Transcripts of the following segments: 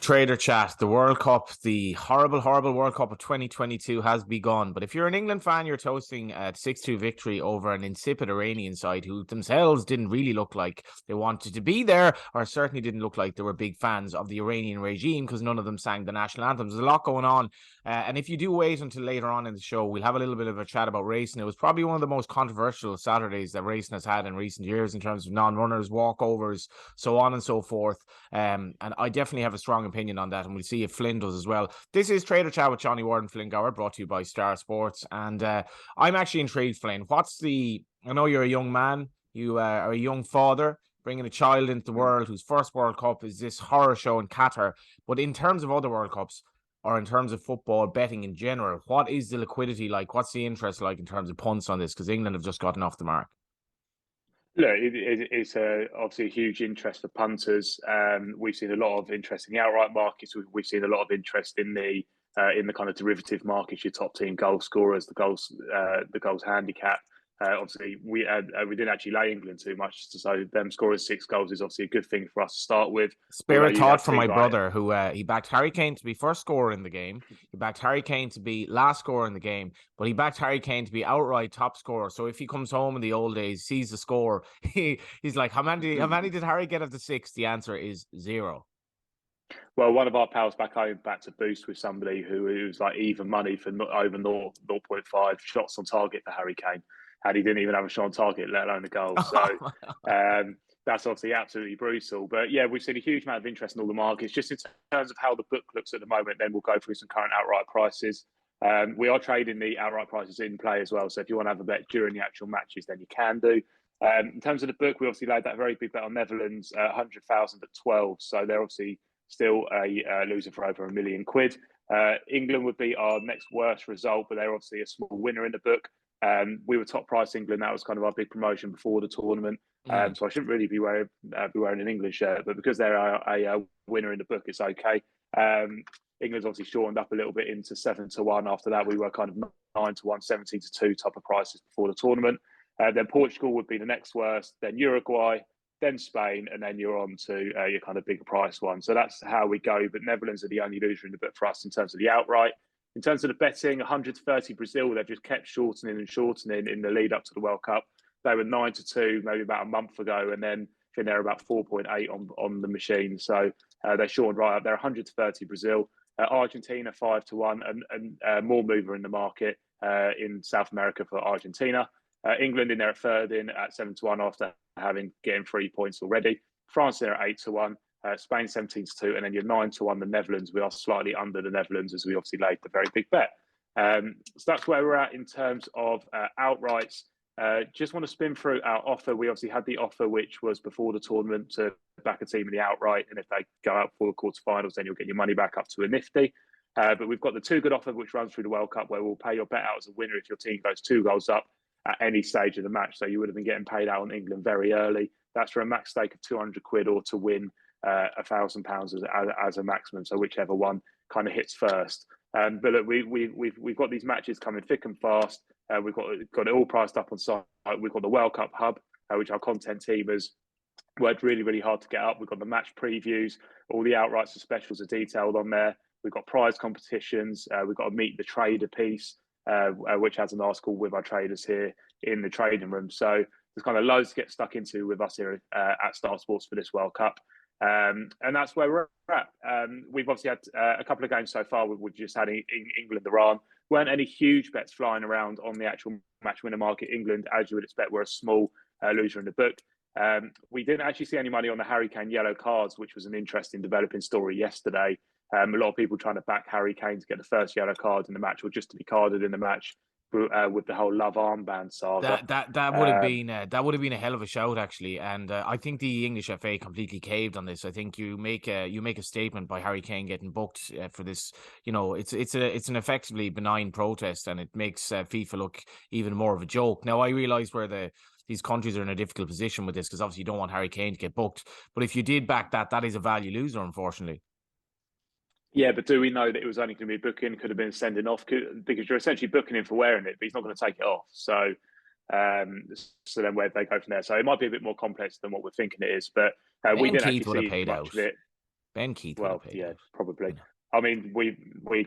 Trader chat, the World Cup, the horrible, horrible World Cup of 2022 has begun. But if you're an England fan, you're toasting a 6-2 victory over an insipid Iranian side who themselves didn't really look like they wanted to be there, or certainly didn't look like they were big fans of the Iranian regime because none of them sang the national anthem. There's a lot going on. And if you do wait until later on in the show, we'll have a little bit of a chat about racing. It was probably one of the most controversial Saturdays that racing has had in recent years in terms of non-runners, walkovers, so on and so forth. And I definitely have a strong opinion on that, and we'll see if Flynn does as well. This is Trader Chat with Johnny Ward and Flynn Goward, brought to you by Star Sports. And I'm actually intrigued, Flynn. I know you're a young man, you are a young father, bringing a child into the world whose first World Cup is this horror show in Qatar. But in terms of other World Cups, or in terms of football betting in general, what is the liquidity like? What's the interest like in terms of punts on this? Because England have just gotten off the mark. Look, it's obviously a huge interest for punters. We've seen a lot of interest in the outright markets. We've seen a lot of interest in the kind of derivative markets, your top team goal scorers, the goals handicap. Obviously, we didn't actually lay England too much, so them scoring 6 goals is obviously a good thing for us to start with. Spirit thought from my brother, who he backed Harry Kane to be first scorer in the game. He backed Harry Kane to be last scorer in the game, but he backed Harry Kane to be outright top scorer. So if he comes home in the old days, sees the score, he's like, how many did Harry get of the 6? The answer is 0. Well, one of our pals back home backed a boost with somebody who was like even money for over 0.5 shots on target for Harry Kane. And he didn't even have a shot on target, let alone a goal. So that's obviously absolutely brutal. But yeah, we've seen a huge amount of interest in all the markets. Just in terms of how the book looks at the moment, then we'll go through some current outright prices. We are trading the outright prices in play as well. So if you want to have a bet during the actual matches, then you can do. In terms of the book, we obviously laid that very big bet on Netherlands, 100,000 at 12. So they're obviously still a loser for over £1 million. England would be our next worst result, but they're obviously a small winner in the book. We were top price England. That was kind of our big promotion before the tournament. So I shouldn't really be wearing an England shirt, but because they're a winner in the book, it's okay. England's obviously shortened up a little bit into 7-1. After that, we were kind of 9-1, 17-2 type of prices before the tournament. Then Portugal would be the next worst. Then Uruguay, then Spain, and then you're on to your kind of bigger price one. So that's how we go. But Netherlands are the only loser in the book for us in terms of the outright. In terms of the betting, 130 Brazil, they've just kept shortening in the lead up to the World Cup. They were 9-2 maybe about a month ago, and then I think they're about 4.8 on the machine. So they're shortened right up. They're 130 Brazil. Argentina 5-1, and more mover in the market in South America for Argentina. England in there at third in at 7-1 after getting 3 points already. France there at 8-1. Spain 17-2, and then you're 9-1 the Netherlands. We are slightly under the Netherlands as we obviously laid the very big bet. So that's where we're at in terms of outrights. Just want to spin through our offer. We obviously had the offer which was before the tournament to back a team in the outright, and if they go out for the quarterfinals, then you'll get your money back up to a nifty. But we've got the Too Good offer which runs through the World Cup, where we'll pay your bet out as a winner if your team goes 2 goals up at any stage of the match. So you would have been getting paid out on England very early. That's for a max stake of £200 or to win £1,000 as a maximum. So whichever one kind of hits first. But look, we've got these matches coming thick and fast. We've got it all priced up on site. We've got the World Cup hub, which our content team has worked really, really hard to get up. We've got the match previews. All the outrights and specials are detailed on there. We've got prize competitions. We've got a meet the trader piece, which has an article with our traders here in the trading room. So there's kind of loads to get stuck into with us here at Star Sports for this World Cup. And that's where we're at. We've obviously had a couple of games so far. We've just had England-Iran. Weren't any huge bets flying around on the actual match winner market. England, as you would expect, were a small loser in the book. We didn't actually see any money on the Harry Kane yellow cards, which was an interesting developing story yesterday. A lot of people trying to back Harry Kane to get the first yellow card in the match, or just to be carded in the match, with the whole love armband saga. That would have been a hell of a shout, actually, and I think the English FA completely caved on this. I think you make a statement by Harry Kane getting booked for this. You know, it's an effectively benign protest, and it makes FIFA look even more of a joke. Now I realise where these countries are in a difficult position with this, because obviously you don't want Harry Kane to get booked. But if you did back that is a value loser, unfortunately. Yeah, but do we know that it was only going to be booking? Could have been sending off, because you're essentially booking him for wearing it, but he's not going to take it off. So then where they go from there? So it might be a bit more complex than what we're thinking it is. But we didn't actually see much of it. Ben Keith would have Well, paid yeah, out. probably. You know. I mean, we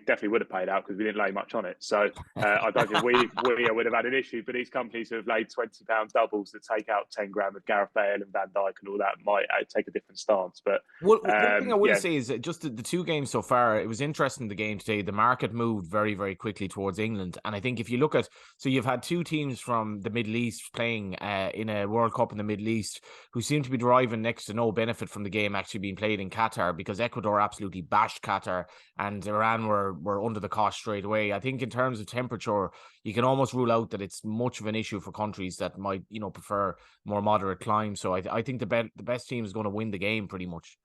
definitely would have paid out because we didn't lay much on it. So I don't think we would have had an issue. But these companies who have laid £20 doubles that take out 10 grand with Gareth Bale and Van Dijk and all that might take a different stance. But Well, one thing I will yeah, say is that just the two games so far, it was interesting the game today. The market moved very, very quickly towards England. And I think if you look at, so you've had two teams from the Middle East playing in a World Cup in the Middle East who seem to be deriving next to no benefit from the game actually being played in Qatar, because Ecuador absolutely bashed Qatar and Iran were under the cosh straight away. I think in terms of temperature, you can almost rule out that it's much of an issue for countries that might, prefer more moderate climes. So I think the best team is going to win the game pretty much.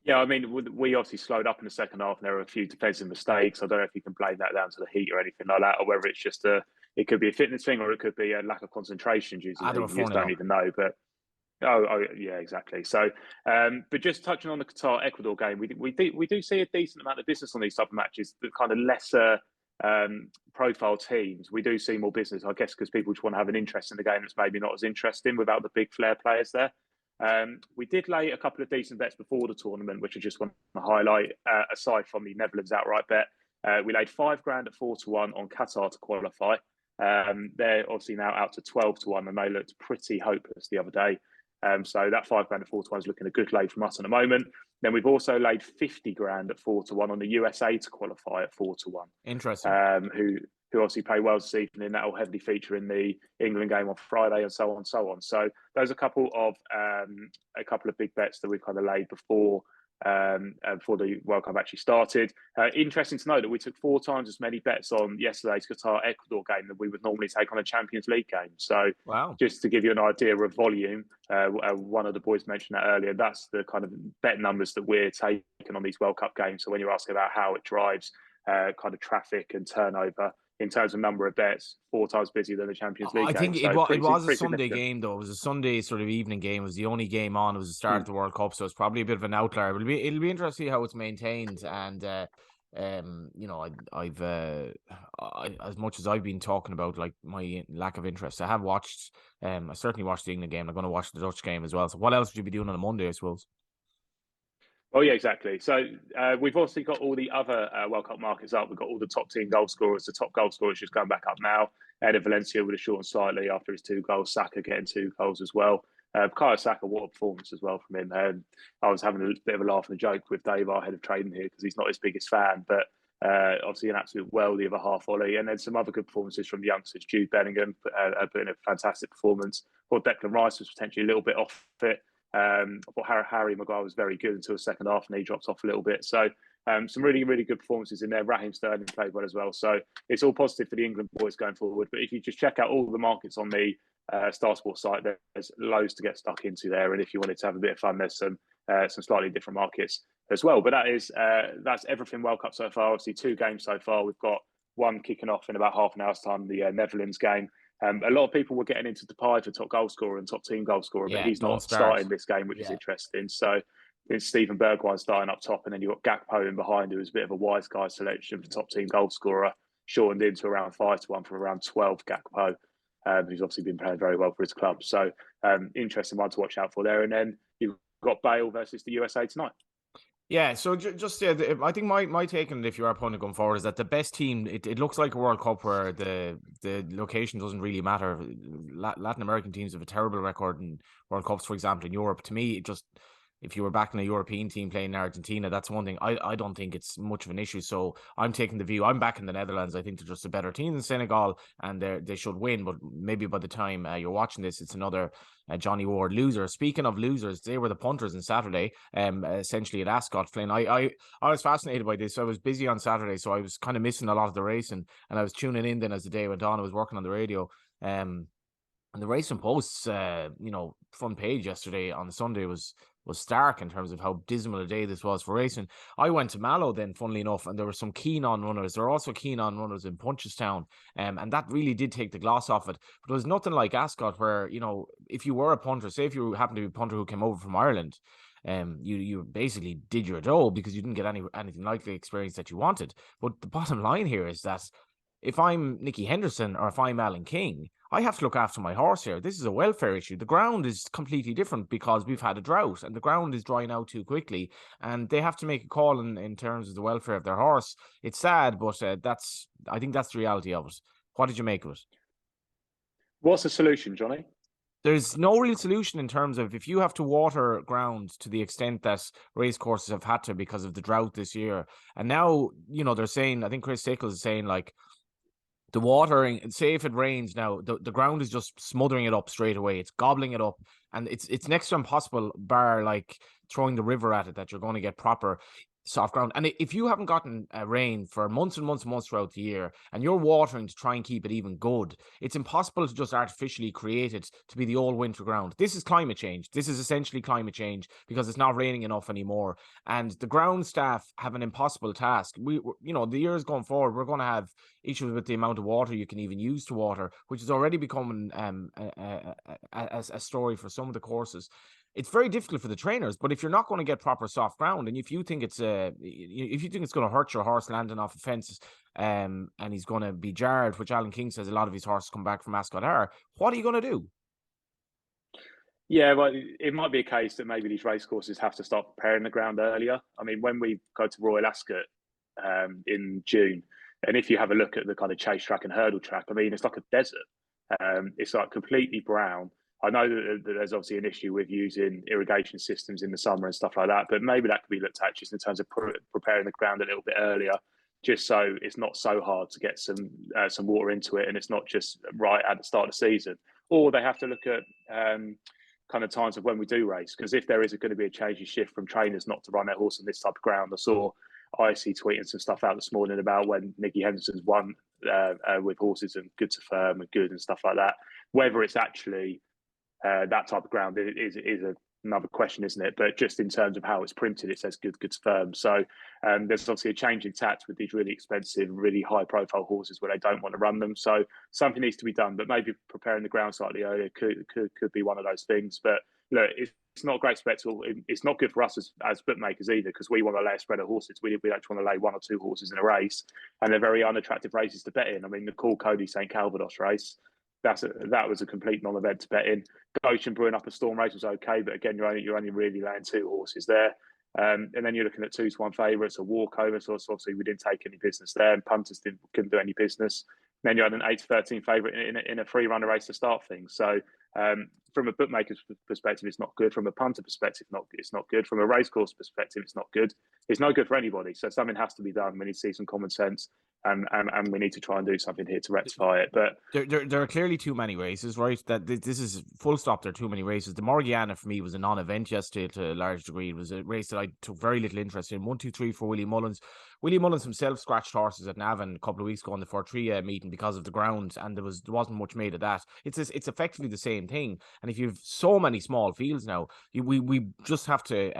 yeah. I mean, we obviously slowed up in the second half, and there were a few defensive mistakes. I don't know if you can blame that down to the heat or anything like that, or whether it's just it could be a fitness thing, or it could be a lack of concentration due to the They heat. were You just 4-0 don't up. even know. But yeah, exactly. So, but just touching on the Qatar Ecuador game, we do see a decent amount of business on these type of matches. The kind of lesser profile teams, we do see more business, I guess, because people just want to have an interest in the game that's maybe not as interesting without the big flair players there. We did lay a couple of decent bets before the tournament, which I just want to highlight. Aside from the Netherlands outright bet, we laid 5 grand at 4-1 on Qatar to qualify. They're obviously now out to 12-1, and they looked pretty hopeless the other day. So that 5 grand at 4-1 is looking a good lay from us at the moment. Then we've also laid 50 grand at 4-1 on the USA to qualify at 4-1. Interesting. Who obviously play well this evening. That will heavily feature in the England game on Friday, and so on and so on. So those are a couple of big bets that we've kind of laid before the World Cup actually started. Interesting to know that we took 4 times as many bets on yesterday's Qatar Ecuador game than we would normally take on a Champions League game. So Wow. just to give you an idea of volume, one of the boys mentioned that earlier. That's the kind of bet numbers that we're taking on these World Cup games. So when you're asking about how it drives kind of traffic and turnover, in terms of number of bets, 4 times busier than the Champions League I game. think So it was a pretty Sunday significant. game, though. It was a Sunday sort of evening game. It was the only game on. It was the start of the World Cup, so it's probably a bit of an outlier. It'll be interesting to see how it's maintained. And I've as much as I've been talking about like my lack of interest, I have watched. I certainly watched the England game. I'm going to watch the Dutch game as well. So what else would you be doing on a Monday, I suppose? Oh yeah, exactly. So we've also got all the other World Cup markets up. We've got all the top team goal scorers. The top goal scorer is just going back up now. Eder Valencia would have shortened slightly after his 2 goals. Saka getting 2 goals as well. Kyle Saka, what a performance as well from him. I was having a bit of a laugh and a joke with Dave, our head of trading here, because he's not his biggest fan, but obviously an absolute worldie of a half volley. And then some other good performances from the youngsters. Jude Bellingham put in a fantastic performance. I thought Declan Rice was potentially a little bit off it. I thought Harry Maguire was very good until the second half, and he dropped off a little bit. So some really, really good performances in there. Raheem Sterling played well as well. So it's all positive for the England boys going forward. But if you just check out all the markets on the Star Sports site, there's loads to get stuck into there. And if you wanted to have a bit of fun, there's some slightly different markets as well. But that's everything World Cup so far. Obviously, 2 games so far. We've got one kicking off in about half an hour's time, the Netherlands game. A lot of people were getting into Depay for top goal scorer and top team goal scorer, but he's Don't not start. starting this game, which is interesting. So it's Steven Bergwijn starting up top, and then you've got Gakpo in behind, who was a bit of a wise guy selection for top team goal scorer, shortened into around 5-1 from around 12 Gakpo, who's obviously been playing very well for his club. So interesting one to watch out for there. And then you've got Bale versus the USA tonight. Yeah, so just I think my take on it, if you are opponent going forward, is that the best team. It looks like a World Cup where the location doesn't really matter. Latin American teams have a terrible record in World Cups, for example, in Europe. To me, it just, if you were backing a European team playing in Argentina, that's one thing. I don't think it's much of an issue. So I'm taking the view. I'm backing the Netherlands. I think they're just a better team than Senegal, and they should win. But maybe by the time you're watching this, it's another Johnny Ward loser. Speaking of losers, they were the punters on Saturday, essentially at Ascot. Flynn, I was fascinated by this. I was busy on Saturday, so I was kind of missing a lot of the race, and I was tuning in then as the day went on. I was working on the radio. And the Racing Post's front page yesterday on Sunday was stark in terms of how dismal a day this was for racing. I went to Mallow then, funnily enough, and there were some keen on runners. There are also keen on runners in Punchestown, and that really did take the gloss off it. But it was nothing like Ascot, where, if you were a punter, say if you happened to be a punter who came over from Ireland, you basically did your dough because you didn't get anything like the experience that you wanted. But the bottom line here is that if I'm Nicky Henderson or if I'm Alan King, I have to look after my horse here. This is a welfare issue. The ground is completely different because we've had a drought and the ground is drying out too quickly, and they have to make a call in terms of the welfare of their horse. It's sad, but I think that's the reality of it. What did you make of it? What's the solution, Johnny? There's no real solution in terms of if you have to water ground to the extent that race courses have had to because of the drought this year. And now, they're saying, I think Chris Sickles is saying, like, the watering, say if it rains now, the ground is just smothering it up straight away. It's gobbling it up, and it's next to impossible, bar like throwing the river at it, that you're going to get proper soft ground. And if you haven't gotten rain for months and months and months throughout the year, and you're watering to try and keep it even good, it's impossible to just artificially create it to be the all winter ground. This is climate change. This is essentially climate change because it's not raining enough anymore, and the ground staff have an impossible task. The years going forward, we're going to have issues with the amount of water you can even use to water, which is already becoming a story for some of the courses. It's very difficult for the trainers, but if you're not going to get proper soft ground, and if you think it's going to hurt your horse landing off a fence, and he's going to be jarred, which Alan King says a lot of his horses come back from Ascot are, what are you going to do? Yeah, well, it might be a case that maybe these race courses have to start preparing the ground earlier. I mean, when we go to Royal Ascot in June, and if you have a look at the kind of chase track and hurdle track, I mean, it's like a desert. It's like completely brown. I know that there's obviously an issue with using irrigation systems in the summer and stuff like that, but maybe that could be looked at just in terms of preparing the ground a little bit earlier, just so it's not so hard to get some water into it, and it's not just right at the start of the season. Or they have to look at kind of times of when we do race, because if there is going to be a change in shift from trainers not to run their horse on this type of ground, I saw IC tweeting some stuff out this morning about when Nicky Henderson's won with horses and good to firm and good and stuff like that. Whether it's actually that type of ground is another question, isn't it? But just in terms of how it's printed, it says good to firm. So there's obviously a change in tact with these really expensive, really high profile horses where they don't want to run them. So something needs to be done, but maybe preparing the ground slightly earlier could be one of those things. But look, it's not a great spectacle. It's not good for us as bookmakers either, because we want to lay a spread of horses. We don't want to lay one or two horses in a race, and they're very unattractive races to bet in. I mean, the Cool Cody St Calvados race, that was a complete non-event to bet in. Goshen brewing up a storm race was okay, but again, you're only really laying two horses there. And then you're looking at 2-1 favourites, a walkover. So obviously we didn't take any business there, and punters couldn't do any business. And then you had an 8-13 favourite in a free runner race to start things. So from a bookmaker's perspective, it's not good. From a punter perspective, it's not good. From a racecourse perspective, it's not good. It's no good for anybody. So something has to be done. We need to see some common sense, and we need to try and do something here to rectify it. But there are clearly too many races, right? That this is full stop. There are too many races. The Morgiana for me was a non-event yesterday to a large degree. It was a race that I took very little interest in. 1, 2, 3 for Willie Mullins. Willie Mullins himself scratched horses at Navan a couple of weeks ago on the Fortria meeting because of the ground, and there wasn't much made of that. It's effectively the same thing. And if you've so many small fields now, we just have to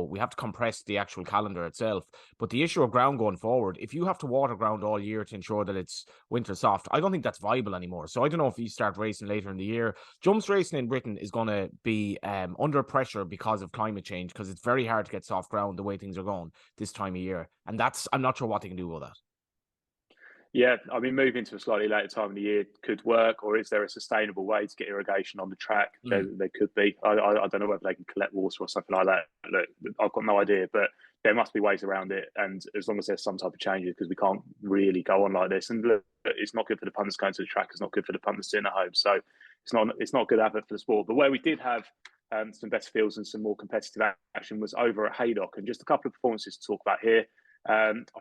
we have to compress the actual calendar itself. But the issue of ground going forward, if you have to water ground all year to ensure that it's winter soft, I don't think that's viable anymore. So I don't know if you start racing later in the year. Jumps racing in Britain is going to be under pressure because of climate change, because it's very hard to get soft ground the way things are going this time of year. And I'm not sure what they can do with that. Yeah, I mean, moving to a slightly later time of the year could work, or is there a sustainable way to get irrigation on the track? There could be. I don't know whether they can collect water or something like that. Look, I've got no idea, but there must be ways around it. And as long as there's some type of changes, because we can't really go on like this. And look, it's not good for the punters going to the track. It's not good for the punters sitting at home. So it's not good advert for the sport. But where we did have some better fields and some more competitive action was over at Haydock, and just a couple of performances to talk about here.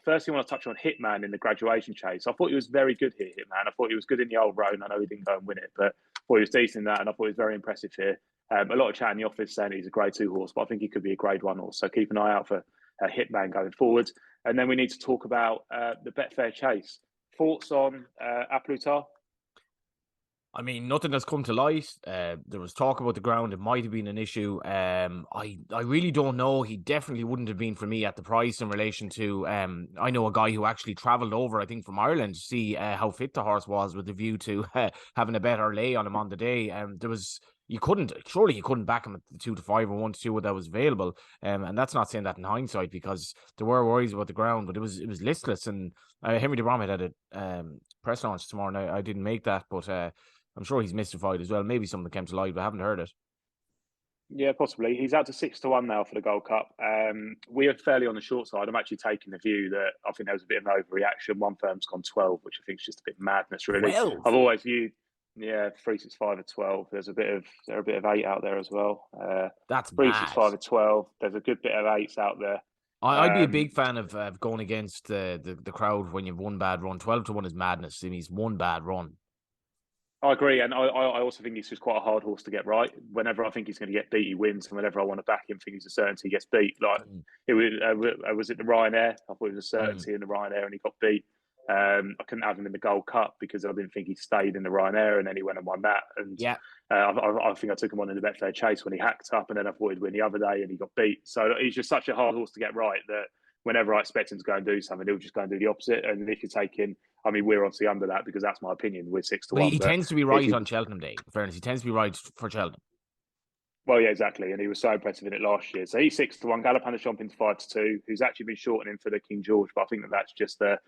Firstly, I want to touch on Hitman in the graduation chase. I thought he was very good here, Hitman. I thought he was good in the old roan. I know he didn't go and win it, but I thought he was decent in that, and I thought he was very impressive here. A lot of chat in the office saying he's a grade 2 horse, but I think he could be a grade 1 horse. So keep an eye out for Hitman going forward. And then we need to talk about the Betfair chase. Thoughts on Aplutar? I mean, nothing has come to light. There was talk about the ground. It might have been an issue. I really don't know. He definitely wouldn't have been for me at the price in relation to, I know a guy who actually travelled over, I think, from Ireland to see how fit the horse was with the view to having a better lay on him on the day. You couldn't back him at the 2-5 or 1-2 that was available. And that's not saying that in hindsight, because there were worries about the ground, but it was listless. And Henry de Bromhead had a press launch tomorrow night. I didn't make that, but I'm sure he's mystified as well. Maybe something came to light, but I haven't heard it. Yeah, possibly. He's out to 6-1 now for the Gold Cup. We are fairly on the short side. I'm actually taking the view that I think there was a bit of an overreaction. One firm's gone 12, which I think is just a bit madness, really. 12? I've always viewed, 365 at 12. There's a bit of 8 out there as well. That's mad. 365 at 12. There's a good bit of 8s out there. I'd be a big fan of going against the crowd when you've one bad run. 12-1 is madness. It means one bad run. I agree, and I also think he's just quite a hard horse to get right. Whenever I think he's going to get beat, he wins, and whenever I want to back him, think he's a certainty, he gets beat. Like it was it the Ryanair? I thought it was a certainty in the Ryanair, and he got beat. I couldn't have him in the Gold Cup because I didn't think he stayed in the Ryanair, and then he went and won that. And I think I took him on in the Betfair Chase when he hacked up, and then I thought he'd win the other day, and he got beat. So he's just such a hard horse to get right that whenever I expect him to go and do something, he'll just go and do the opposite. And if you take him, I mean, we're obviously under that because that's my opinion. We're 6-1. But he tends to be right on Cheltenham Day. In fairness, he tends to be right for Cheltenham. Well, yeah, exactly. And he was so impressive in it last year. So he's 6-1. Galopin has jumped into 5-2, who's actually been shortening for the King George. But I think that's just a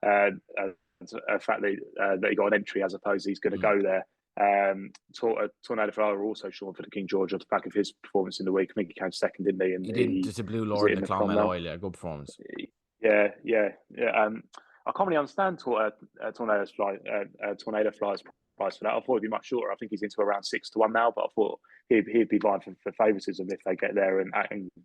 fact that he got an entry as opposed to he's going to go there. Tornado Flower also short for the King George on the back of his performance in the week. I think he came second, didn't he? And he did. Just a Blue Lord in the Clonmel Oil. Yeah, good performance. Yeah. I can't really understand Tornado Fly's price for that. I thought it'd be much shorter. I think he's into around 6-1 now, but I thought he'd be vying for favouritism if they get there and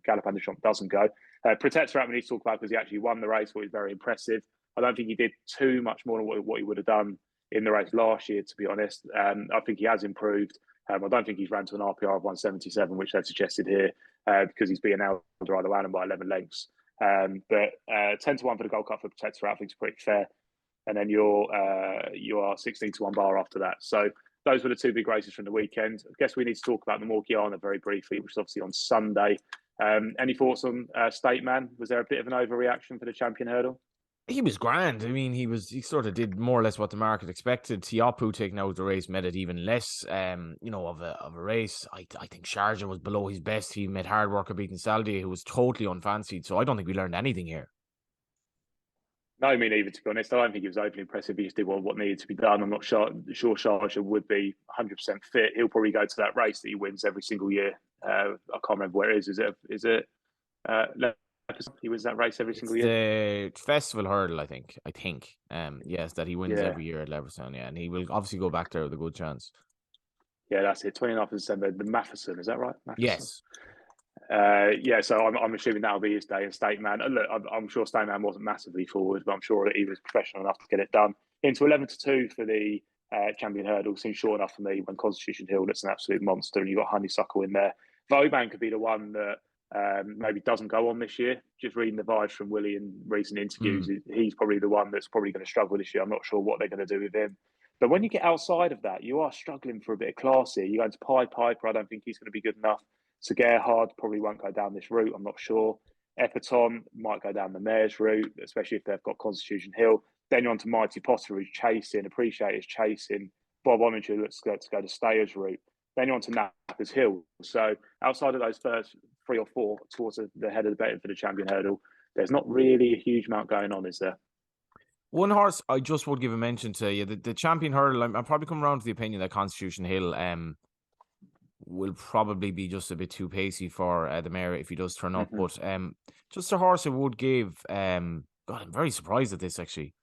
Galopin Des Champs doesn't go. Protectorat we need to talk about because he actually won the race, which was very impressive. I don't think he did too much more than what he would have done in the race last year, to be honest. I think he has improved. I don't think he's ran to an RPR of 177, which they've suggested here, because he's being out to Ryder Wallin by 11 lengths. But 10-1 for the Gold Cup for Protectorat, I think is pretty fair. And then you are 16-1 bar after that. So those were the two big races from the weekend. I guess we need to talk about the Morgiana very briefly, which is obviously on Sunday. Any thoughts on State Man? Was there a bit of an overreaction for the champion hurdle? He was grand. I mean, he sort of did more or less what the market expected. Tiapu taking out the race made it even less, of a race. I think Sharjah was below his best. He made hard work of beating Saldi, who was totally unfancied. So I don't think we learned anything here. No, I mean, even to be honest, I don't think he was overly impressive. He just did what needed to be done. I'm not sure Sharjah would be 100% fit. He'll probably go to that race that he wins every single year. I can't remember where it is. Is it he wins that race every single year? The festival hurdle, I think. Yes, that he wins every year at Leverstown. Yeah, and he will obviously go back there with a good chance. Yeah, that's it. 29th of December, the Matheson, is that right? Yes. So I'm assuming that'll be his day. And State Man, look, I'm sure State Man wasn't massively forward, but I'm sure that he was professional enough to get it done. Into 11-2 for the champion hurdle seems short enough for me when Constitution Hill looks an absolute monster and you've got Honeysuckle in there. Vauban could be the one that maybe doesn't go on this year. Just reading the vibes from Willie in recent interviews, he's probably the one that's probably going to struggle this year. I'm not sure what they're going to do with him. But when you get outside of that, you are struggling for a bit of class here. You go into Piper, I don't think he's going to be good enough. So Gerhard probably won't go down this route, I'm not sure. Epperton might go down the Mayor's route, especially if they've got Constitution Hill. Then you're on to Mighty Potter, who's chasing, Appreciate is chasing. Bob Ominger looks to go to Stayers route. Then you're on to Nappers Hill. So outside of those first 3 or 4 towards the head of the betting for the champion hurdle, there's not really a huge amount going on, is there? One horse I just would give a mention to you, the champion hurdle. I'm probably coming around to the opinion that Constitution Hill will probably be just a bit too pacey for the mare if he does turn up. But just a horse I would give. God, I'm very surprised at this actually.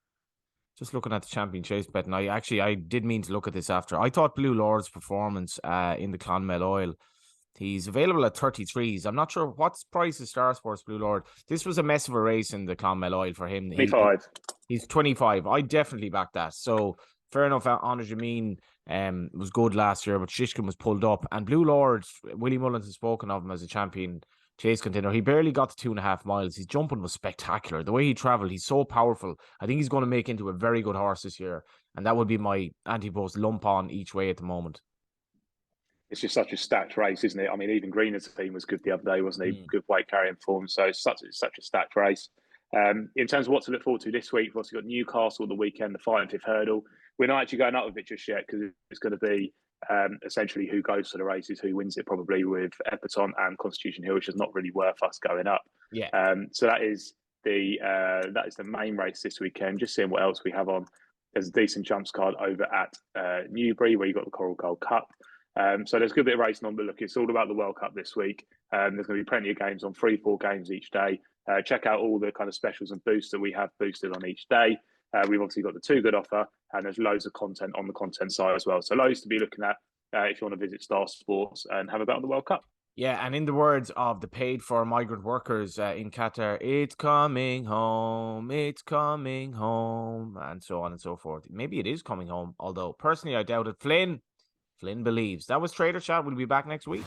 Just looking at the champion chase bet, and I did mean to look at this after. I thought Blue Lord's performance in the Clonmel Oil. He's available at 33s. I'm not sure what's price is Star Sports Blue Lord. This was a mess of a race in the Clonmel Oil for him. 25. He's 25. I definitely back that. So fair enough. Honor Jameen was good last year, but Shishkin was pulled up. And Blue Lord, Willie Mullins has spoken of him as a champion chase contender. He barely got to 2.5 miles. His jumping was spectacular. The way he travelled, he's so powerful. I think he's going to make into a very good horse this year. And that would be my anti-post lump on each way at the moment. It's just such a stacked race, isn't it? I mean, even Greener's team was good the other day, wasn't he? Good weight carrying form. So it's such a stacked race. In terms of what to look forward to this week, we've also got Newcastle the weekend, the 5th hurdle. We're not actually going up with it just yet because it's going to be essentially who goes to the races, who wins it, probably with Epperton and Constitution Hill, which is not really worth us going up. Yeah. So that is the main race this weekend. Just seeing what else we have on. There's a decent jumps card over at Newbury, where you got the Coral Gold Cup. So there's a good bit of racing on, but look, it's all about the World Cup this week. There's going to be plenty of games on, 3-4 games each day. Check out all the kind of specials and boosts that we have boosted on each day. We've obviously got the Too Good offer, and there's loads of content on the content side as well. So loads to be looking at if you want to visit Star Sports and have a bet on the World Cup. Yeah, and in the words of the paid for migrant workers in Qatar, it's coming home, and so on and so forth. Maybe it is coming home, although personally I doubt it. Flynn believes. That was Trader Chat. We'll be back next week.